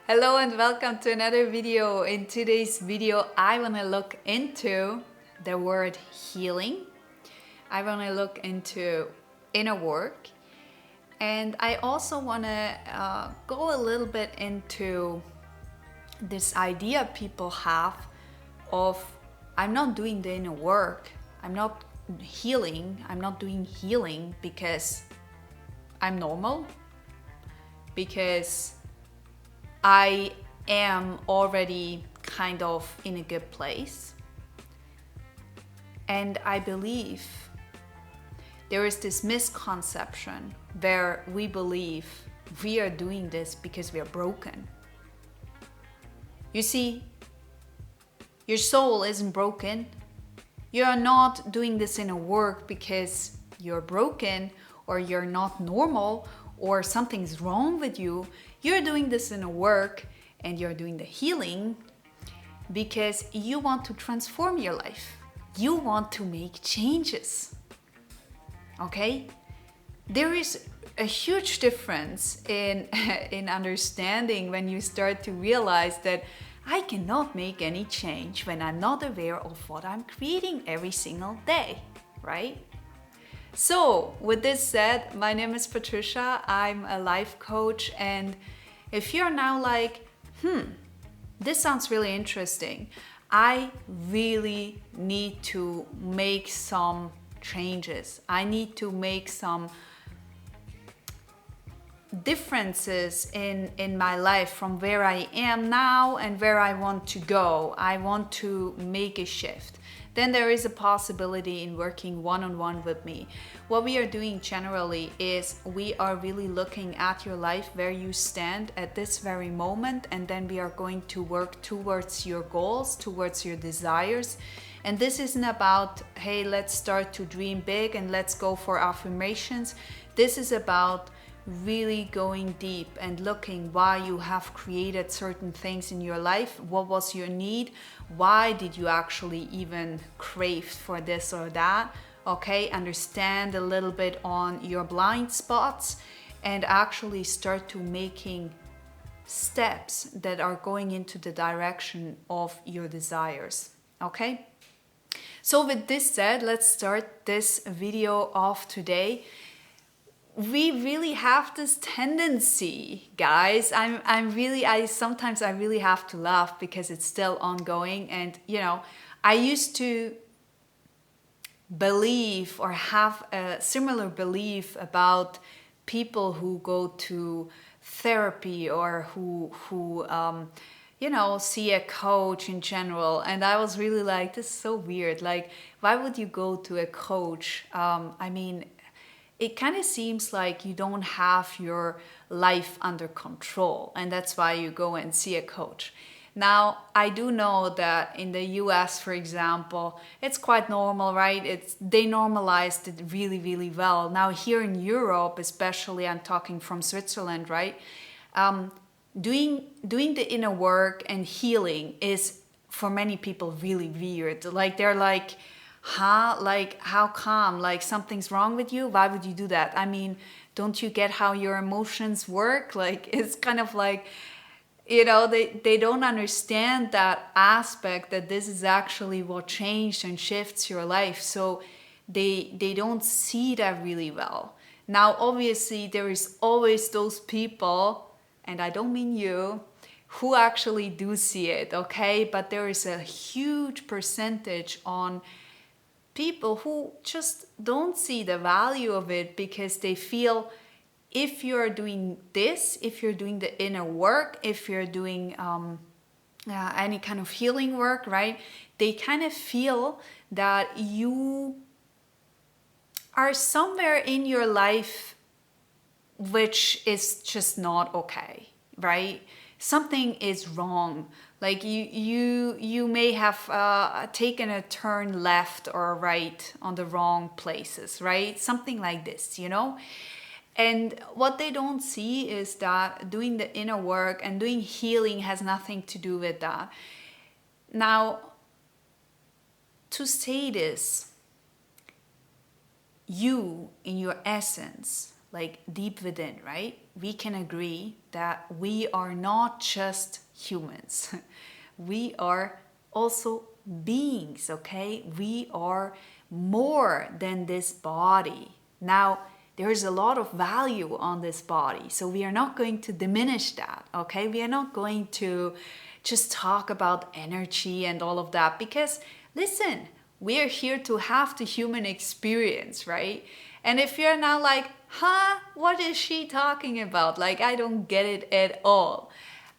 Hello and welcome to another video. In today's video, I want to look into the word healing. I want to look into inner work. And I also want to go a little bit into this idea people have of I'm not doing the inner work. I'm not healing. I'm not doing healing because I'm normal. Because I am already kind of in a good place. And I believe there is this misconception where we believe we are doing this because we are broken. You see, your soul isn't broken. You are not doing this inner work because you're broken or you're not normal or something's wrong with you. You're doing this inner work and you're doing the healing because you want to transform your life. You want to make changes. Okay? There is a huge difference in understanding when you start to realize that I cannot make any change when I'm not aware of what I'm creating every single day, right? So, with this said, my name is Patricia. I'm a life coach, and if you're now like, this sounds really interesting, I really need to make some changes. I need to make some differences in my life from where I am now and where I want to go. I want to make a shift. Then there is a possibility in working one-on-one with me. What we are doing generally is we are really looking at your life, where you stand at this very moment, and then we are going to work towards your goals, towards your desires. And this isn't about, hey, let's start to dream big and let's go for affirmations. This is about really going deep and looking why you have created certain things in your life. What was your need? Why did you actually even crave for this or that? Okay, understand a little bit on your blind spots and actually start to making steps that are going into the direction of your desires. Okay? So with this said, let's start this video off today. We really have this tendency, guys. I sometimes really have to laugh because it's still ongoing. And I used to believe or have a similar belief about people who go to therapy or who see a coach in general. And I was really like, this is so weird. Like, why would you go to a coach? It kind of seems like you don't have your life under control, and that's why you go and see a coach. Now, I do know that in the US, for example, it's quite normal, right? They normalized it really, really well. Now, here in Europe, especially, I'm talking from Switzerland, right? Doing the inner work and healing is, for many people, really weird. Like, they're like, like, how come? Like, something's wrong with you? Why would you do that? I mean, don't you get how your emotions work? Like, it's kind of like, they don't understand that aspect, that this is actually what changed and shifts your life. So they don't see that really well. Now, obviously, there is always those people, and I don't mean you, who actually do see it, okay? But there is a huge percentage on people who just don't see the value of it because they feel if you're doing this, if you're doing the inner work, if you're doing any kind of healing work, right? They kind of feel that you are somewhere in your life which is just not okay, right? Something is wrong. Like you may have taken a turn left or right on the wrong places, right? Something like this, And what they don't see is that doing the inner work and doing healing has nothing to do with that. Now, to say this, you in your essence, like deep within, right, we can agree that we are not just humans. We are also beings, okay? We are more than this body. Now, there is a lot of value on this body, so we are not going to diminish that, okay? We are not going to just talk about energy and all of that, because listen, we are here to have the human experience, right? And if you're now like, what is she talking about? Like, I don't get it at all.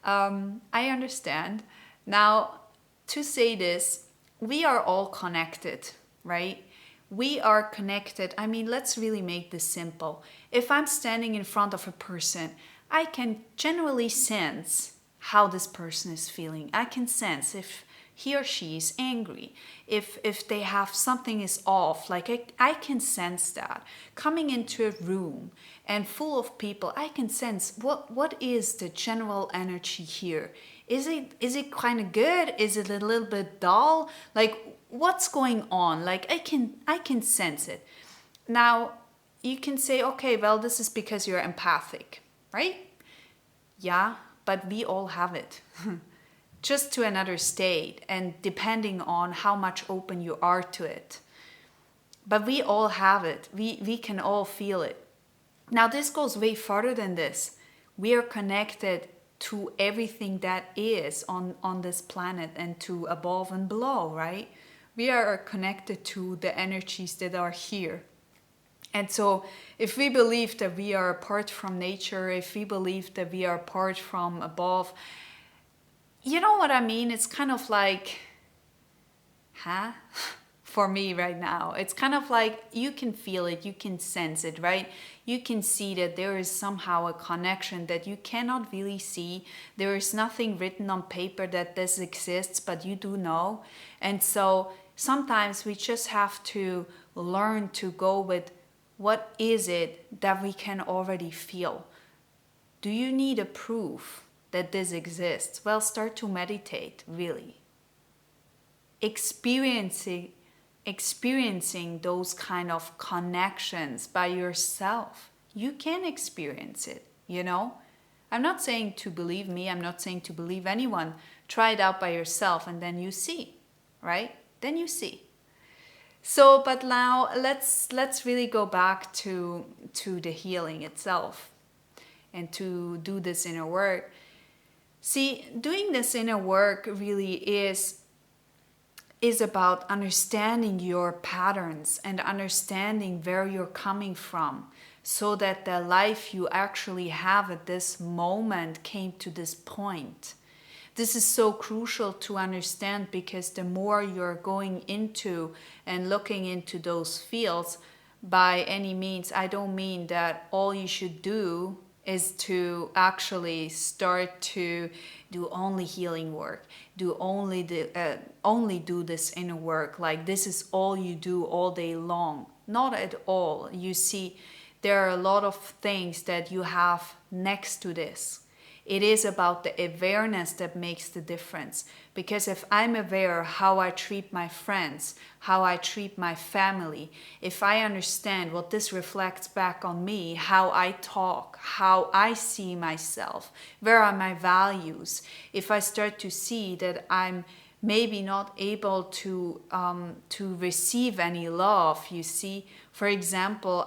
I understand. Now, to say this, we are all connected, right? We are connected. I mean, let's really make this simple. If I'm standing in front of a person, I can generally sense how this person is feeling. I can sense if he or she is angry, if they have something is off. Like I can sense that. Coming into a room and full of people, I can sense what is the general energy here. Is it kind of good? Is it a little bit dull? Like, what's going on? Like, I can sense it. Now, you can say, okay, well, this is because you're empathic, right? Yeah, but we all have it. Just to another state, and depending on how much open you are to it. But we all have it. We can all feel it. Now, this goes way further than this. We are connected to everything that is on this planet, and to above and below, right? We are connected to the energies that are here. And so if we believe that we are apart from nature, if we believe that we are apart from above, you know what I mean? It's kind of like, for me right now, it's kind of like you can feel it, you can sense it, right? You can see that there is somehow a connection that you cannot really see. There is nothing written on paper that this exists, but you do know. And so sometimes we just have to learn to go with, what is it that we can already feel? Do you need a proof that this exists? Well, start to meditate, really. Experiencing those kind of connections by yourself. You can experience it, you know? I'm not saying to believe me, I'm not saying to believe anyone. Try it out by yourself and then you see, right? Then you see. So, but now let's really go back to the healing itself and to do this inner work. See, doing this inner work really is about understanding your patterns and understanding where you're coming from, so that the life you actually have at this moment came to this point. This is so crucial to understand, because the more you're going into and looking into those fields, by any means, I don't mean that all you should do is to actually start to do only healing work, only do this inner work, like this is all you do all day long. Not at all. You see, there are a lot of things that you have next to this. It is about the awareness that makes the difference. Because if I'm aware how I treat my friends, how I treat my family, if I understand what this reflects back on me, how I talk, how I see myself, where are my values, if I start to see that I'm maybe not able to receive any love, you see, for example,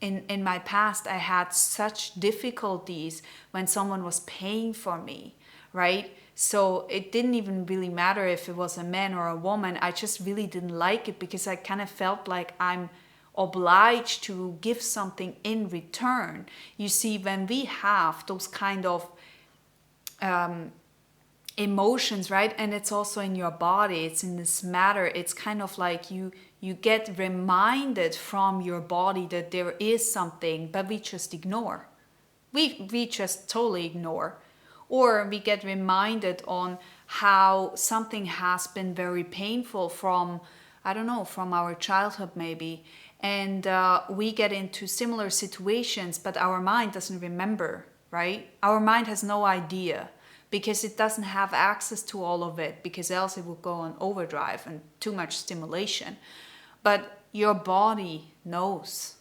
in my past, I had such difficulties when someone was paying for me, right? So it didn't even really matter if it was a man or a woman. I just really didn't like it, because I kind of felt like I'm obliged to give something in return. You see, when we have those kind of emotions, right? And it's also in your body, it's in this matter, it's kind of like you get reminded from your body that there is something, but we just ignore. We just totally ignore. Or we get reminded on how something has been very painful from, I don't know, from our childhood maybe. And we get into similar situations, but our mind doesn't remember, right? Our mind has no idea, because it doesn't have access to all of it, because else it would go on overdrive and too much stimulation. But your body knows.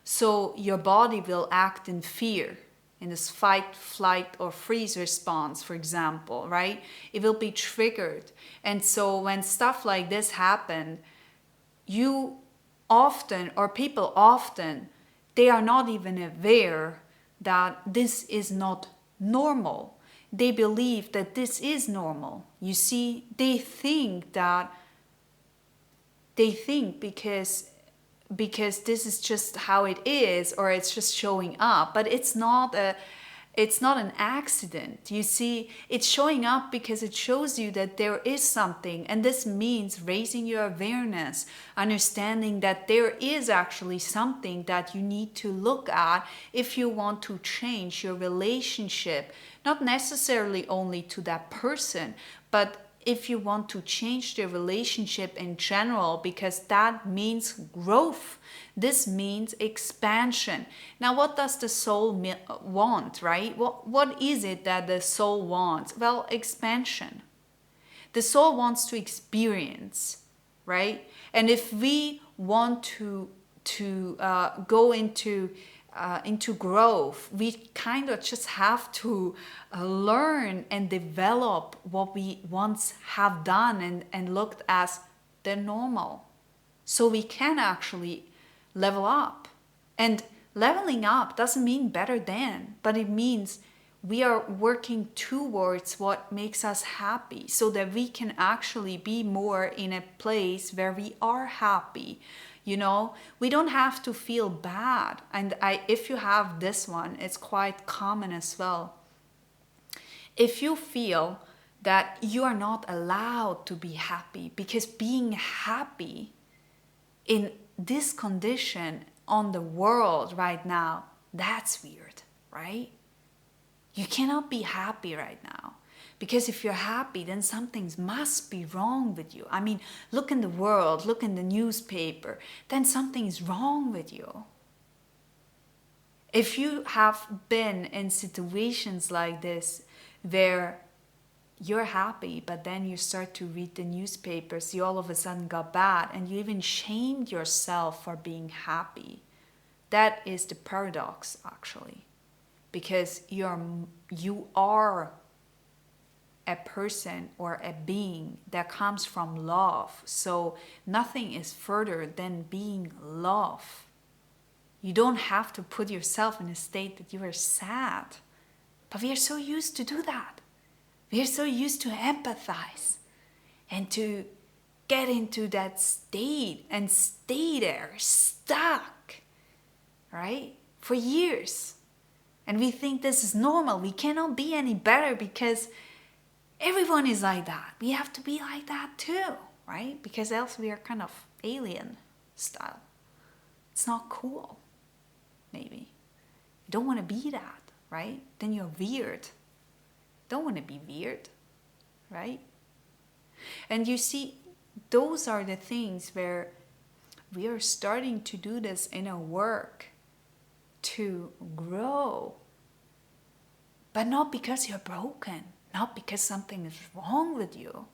So your body will act in fear, in this fight, flight, or freeze response, for example, right? It will be triggered. And so when stuff like this happen, you often, or people often, they are not even aware that this is not normal. They believe that this is normal. You see, they think because this is just how it is, or it's just showing up, but it's not an accident. You see, it's showing up because it shows you that there is something, and this means raising your awareness, understanding that there is actually something that you need to look at if you want to change your relationship, not necessarily only to that person, but if you want to change the relationship in general, because that means growth. This means expansion. Now, what does the soul want, right? What is it that the soul wants? Well, expansion. The soul wants to experience, right? And if we want to go into growth, we kind of just have to learn and develop what we once have done and looked as the normal, so we can actually level up. And leveling up doesn't mean better than, but it means we are working towards what makes us happy, so that we can actually be more in a place where we are happy. You know, we don't have to feel bad. And if you have this one, it's quite common as well. If you feel that you are not allowed to be happy, because being happy in this condition on the world right now, that's weird, right? You cannot be happy right now. Because if you're happy, then something must be wrong with you. I mean, look in the world, look in the newspaper, then something is wrong with you. If you have been in situations like this where you're happy, but then you start to read the newspapers, you all of a sudden got bad, and you even shamed yourself for being happy. That is the paradox, actually. Because you are a person or a being that comes from love. So nothing is further than being love. You don't have to put yourself in a state that you are sad. But we are so used to do that. We are so used to empathize and to get into that state and stay there, stuck, right? For years. And we think this is normal. We cannot be any better because everyone is like that. We have to be like that too, right? Because else we are kind of alien style. It's not cool, maybe. You don't want to be that, right? Then you're weird. Don't want to be weird, right? And you see, those are the things where we are starting to do this in our work to grow. But not because you're broken. Not because something is wrong with you.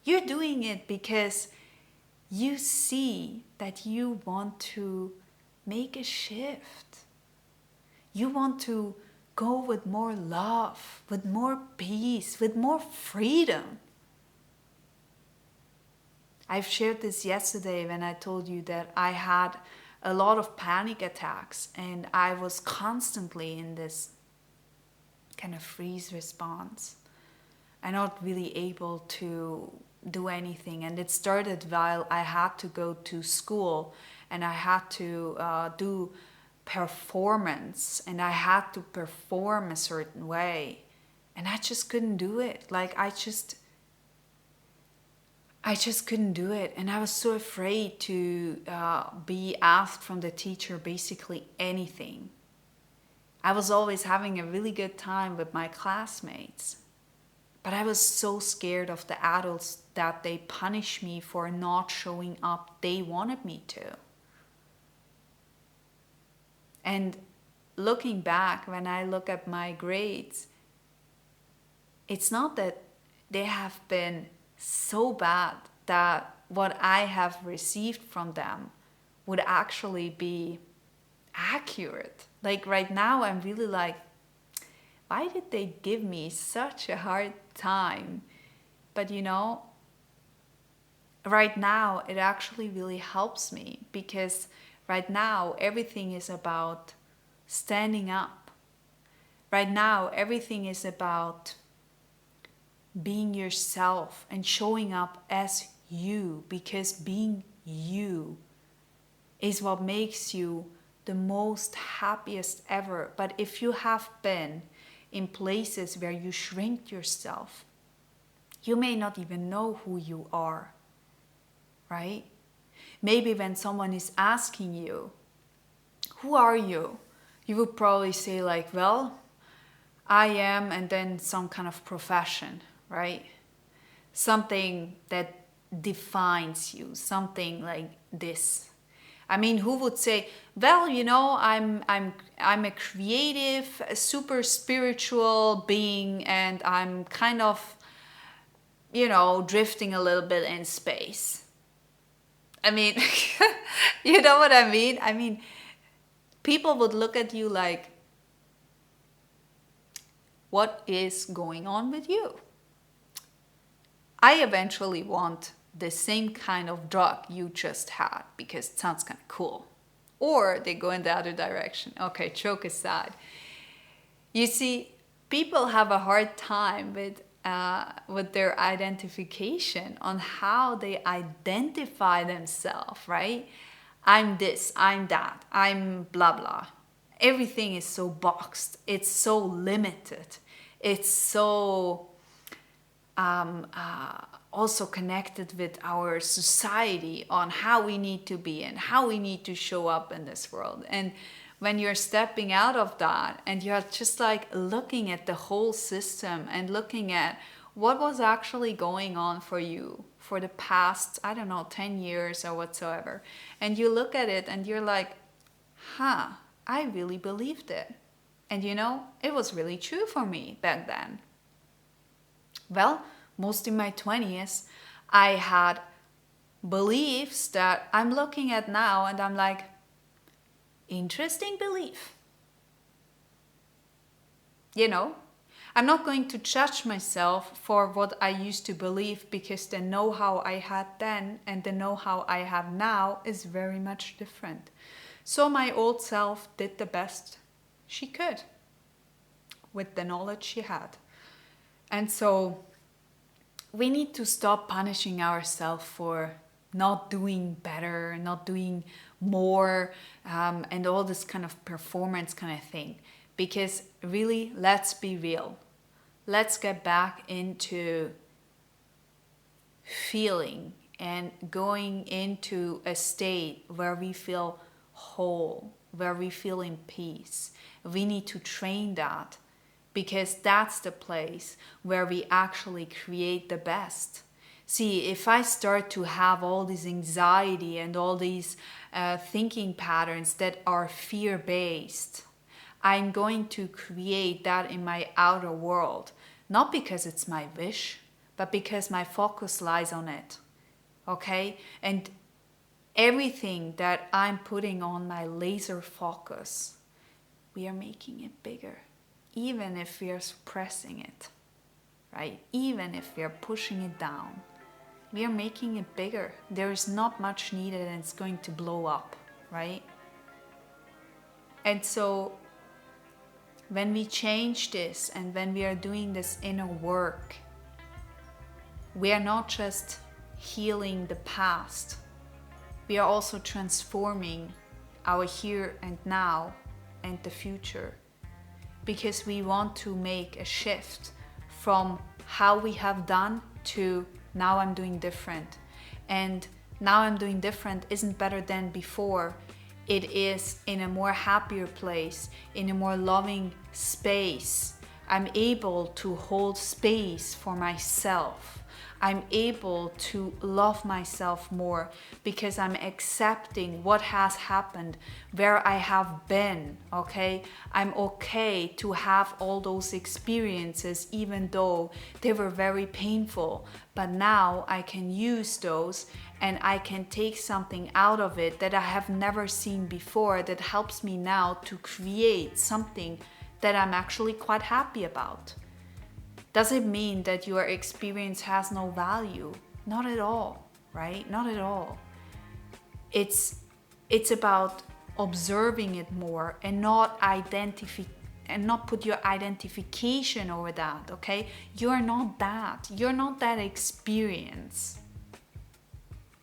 You're doing it because you see that you want to make a shift. You want to go with more love, with more peace, with more freedom. I've shared this yesterday when I told you that I had a lot of panic attacks and I was constantly in this kind of freeze response. I'm not really able to do anything. And it started while I had to go to school and I had to do performance and I had to perform a certain way. And I just couldn't do it. Like I just couldn't do it. And I was so afraid to be asked from the teacher basically anything. I was always having a really good time with my classmates. But I was so scared of the adults that they punish me for not showing up they wanted me to. And looking back, when I look at my grades, it's not that they have been so bad that what I have received from them would actually be accurate. Like right now, I'm really like, why did they give me such a hard time? But right now, it actually really helps me because right now, everything is about standing up. Right now, everything is about being yourself and showing up as you, because being you is what makes you the most happiest ever. But if you have been in places where you shrink yourself, you may not even know who you are, right? Maybe when someone is asking you, who are you? You would probably say like, well, I am, and then some kind of profession, right? Something that defines you, something like this. I mean, who would say, well, I'm a creative, a super spiritual being, and I'm kind of, drifting a little bit in space. I mean, you know what I mean? I mean, people would look at you like, what is going on with you? I eventually want the same kind of drug you just had because it sounds kind of cool. Or they go in the other direction. Okay, joke aside. You see, people have a hard time with their identification on how they identify themselves, right? I'm this, I'm that, I'm blah blah. Everything is so boxed. It's so limited. It's so also connected with our society on how we need to be and how we need to show up in this world. And when you're stepping out of that and you're just like looking at the whole system and looking at what was actually going on for you for the past, 10 years or whatsoever, and you look at it and you're like, I really believed it. And it was really true for me back then. Well, most in my 20s, I had beliefs that I'm looking at now and I'm like, interesting belief. I'm not going to judge myself for what I used to believe because the know-how I had then and the know-how I have now is very much different. So my old self did the best she could with the knowledge she had. And so we need to stop punishing ourselves for not doing better, not doing more, and all this kind of performance kind of thing. Because really, let's be real. Let's get back into feeling and going into a state where we feel whole, where we feel in peace. We need to train that because that's the place where we actually create the best. See, if I start to have all this anxiety and all these thinking patterns that are fear-based, I'm going to create that in my outer world. Not because it's my wish, but because my focus lies on it. Okay? And everything that I'm putting on my laser focus, we are making it bigger. Even if we are suppressing it, right? Even if we are pushing it down, we are making it bigger. There is not much needed and it's going to blow up, right? And so when we change this and when we are doing this inner work, we are not just healing the past, we are also transforming our here and now and the future. Because we want to make a shift from how we have done to now I'm doing different. And now I'm doing different isn't better than before. It is in a more happier place, in a more loving space, I'm able to hold space for myself. I'm able to love myself more because I'm accepting what has happened, where I have been, okay? I'm okay to have all those experiences even though they were very painful. But now I can use those and I can take something out of it that I have never seen before that helps me now to create something that I'm actually quite happy about. Does it mean that your experience has no value? Not at all, right? Not at all. It's about observing it more and not put your identification over that, okay? You're not that. You're not that experience,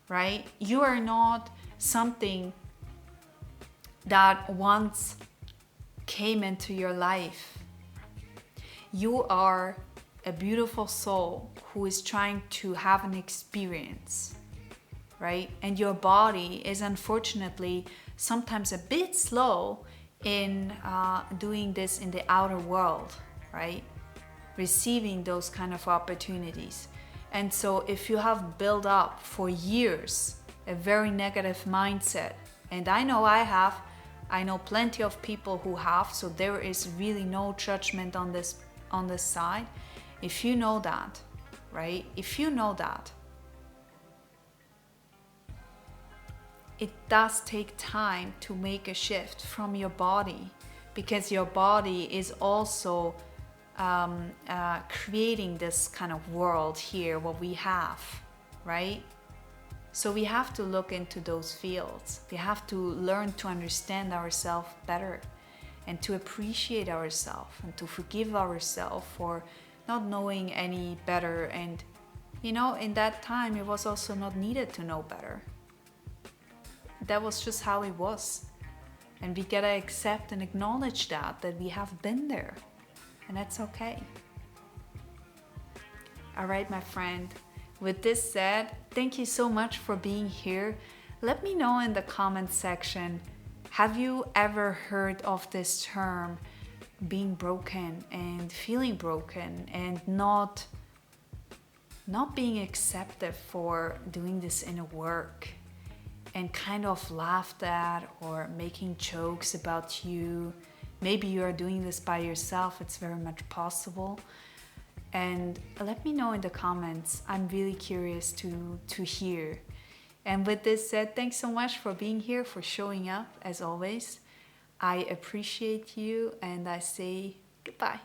right? You are not something that once came into your life. You are a beautiful soul who is trying to have an experience, right? And your body is unfortunately sometimes a bit slow in doing this in the outer world, right? Receiving those kind of opportunities. And so if you have built up for years a very negative mindset, and I know I have, I know plenty of people who have, so there is really no judgment on this side. If you know that, right? If you know that, it does take time to make a shift from your body, because your body is also creating this kind of world here, what we have, right? So we have to look into those fields. We have to learn to understand ourselves better and to appreciate ourselves and to forgive ourselves for not knowing any better. And you know, in that time it was also not needed to know better. That was just how it was. And we gotta accept and acknowledge that we have been there. And that's okay. All right, my friend. With this said, thank you so much for being here. Let me know in the comment section, have you ever heard of this term, being broken and feeling broken and not being accepted for doing this inner work, and kind of laughed at or making jokes about you? Maybe you are doing this by yourself. It's very much possible. And let me know in the comments. I'm really curious to hear. And with this said, thanks so much for being here, for showing up as always. I appreciate you, and I say goodbye.